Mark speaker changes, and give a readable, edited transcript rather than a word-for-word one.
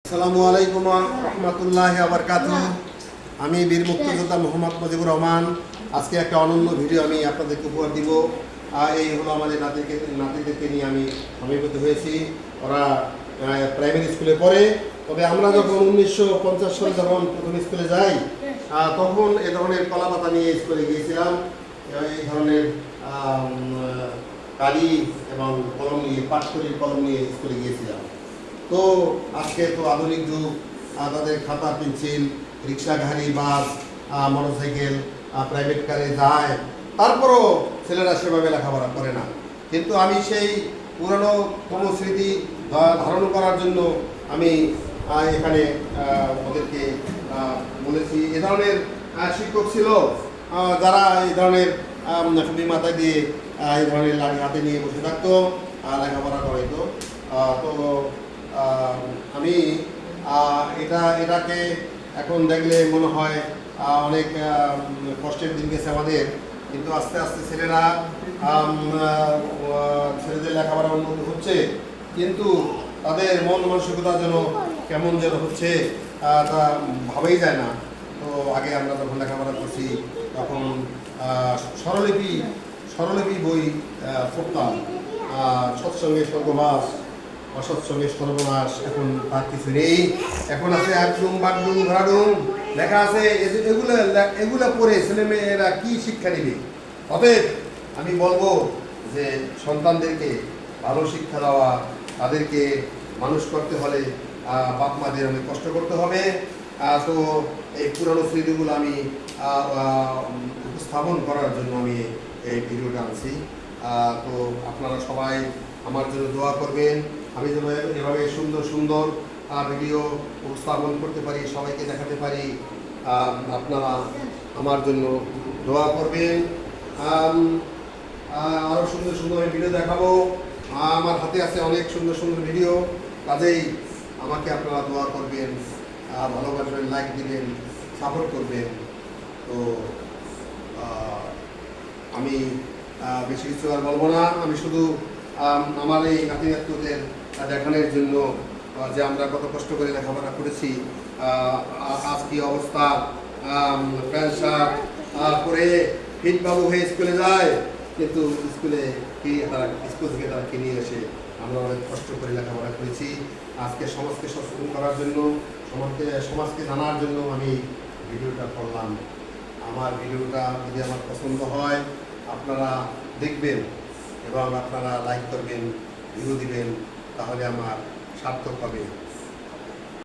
Speaker 1: আসসালামু আলাইকুম রহমতুল্লাহি ওয়া বারাকাতুহু। আমি বীর মুক্তিযোদ্ধা মোহাম্মদ মুজিবুর রহমান। আজকে একটা অনন্য ভিডিও আমি আপনাদেরকে উপহার দিব। এই হলো আমাদের নাতিদেরকে নিয়ে আমি সমবেত হয়েছি। ওরা প্রাইমারি স্কুলে পড়ে। তবে আমরা যখন 1950 সালে যখন প্রথম স্কুলে যাই তখন এ ধরনের কলাপাতা নিয়ে স্কুলে গিয়েছিলাম। এই ধরনের কালি এবং কলম নিয়ে পাটকড়ির কলম নিয়ে স্কুলে গিয়েছিলাম। তো আজকে তো আধুনিক যুগ, তাদের খাতা পেন্সিল, রিক্সা গাড়ি, বাস, মোটরসাইকেল, প্রাইভেট কারে যায়, তারপরও ছেলেরা সেভাবে লেখাপড়া করে না। কিন্তু আমি সেই পুরানো কোনো স্মৃতি ধারণ করার জন্য আমি এখানে ওদেরকে বলেছি। এ ধরনের শিক্ষক ছিল যারা এই ধরনের টুপি মাথায় দিয়ে এই ধরনের লাঠি হাতে নিয়ে বসে থাকতো, লেখাপড়া করাইতো। তো আমি এটাকে এখন দেখলে মনে হয় অনেক কষ্টের দিন গেছে আমাদের। কিন্তু আস্তে আস্তে ছেলেদের লেখাপড়া উন্নতি হচ্ছে, কিন্তু তাদের মন মানসিকতা যেন কেমন যেন হচ্ছে তা ভাবেই যায় না। তো আগে আমরা যখন লেখাপড়া করছি তখন স্বরলিপি বই পড়তাম। সৎসঙ্গে স্বর্গবাস, অসৎসঙ্গে সর্বনাশ, এখন তার কিছু নেই। এখন আছে একদম বাগডুম ঘোরাডুম লেখা আছে। এগুলো পড়ে ছেলেমেয়েরা কি শিক্ষা নেবে? অতএব আমি বলবো যে সন্তানদেরকে ভালো শিক্ষা দেওয়া, তাদেরকে মানুষ করতে হলে বাপ মাদের অনেক কষ্ট করতে হবে। তো এই পুরানো স্মৃতিগুলো আমি উপস্থাপন করার জন্য আমি এই ভিডিওটা আনছি। তো আপনারা সবাই আমার জন্য দোয়া করবেন, আমি যেন এভাবে সুন্দর সুন্দর ভিডিও উপস্থাপন করতে পারি, সবাইকে দেখাতে পারি। আপনারা আমার জন্য দোয়া করবেন। আরও সুন্দর সুন্দর ভিডিও দেখাবো। আমার হাতে আছে অনেক সুন্দর সুন্দর ভিডিও, কাজেই আমাকে আপনারা দোয়া করবেন, ভালোবাসবেন, লাইক দিবেন, সাপোর্ট করবেন। তো আমি বেশি কিছু আর বলবো না। আমি শুধু আমার এই নাতি-নাতনিদের দেখানোর জন্য যে আমরা কত কষ্ট করে লেখাপড়া করেছি, আজ কি অবস্থা, প্যান্ট শার্ট পরে ফিটবাবু হয়ে স্কুলে যায়, কিন্তু স্কুল থেকে তারা কিনে এসে আমরা অনেক কষ্ট করে লেখাপড়া করেছি। আজকে সমাজকে সচেতন করার জন্য, সমাজকে জানার জন্য আমি ভিডিওটা করলাম। আমার ভিডিওটা যদি আমার পছন্দ হয় আপনারা দেখবেন এবং আপনারা লাইক করবেন, ভিডিও দিবেন, তাহলে আমার সার্থক হবে।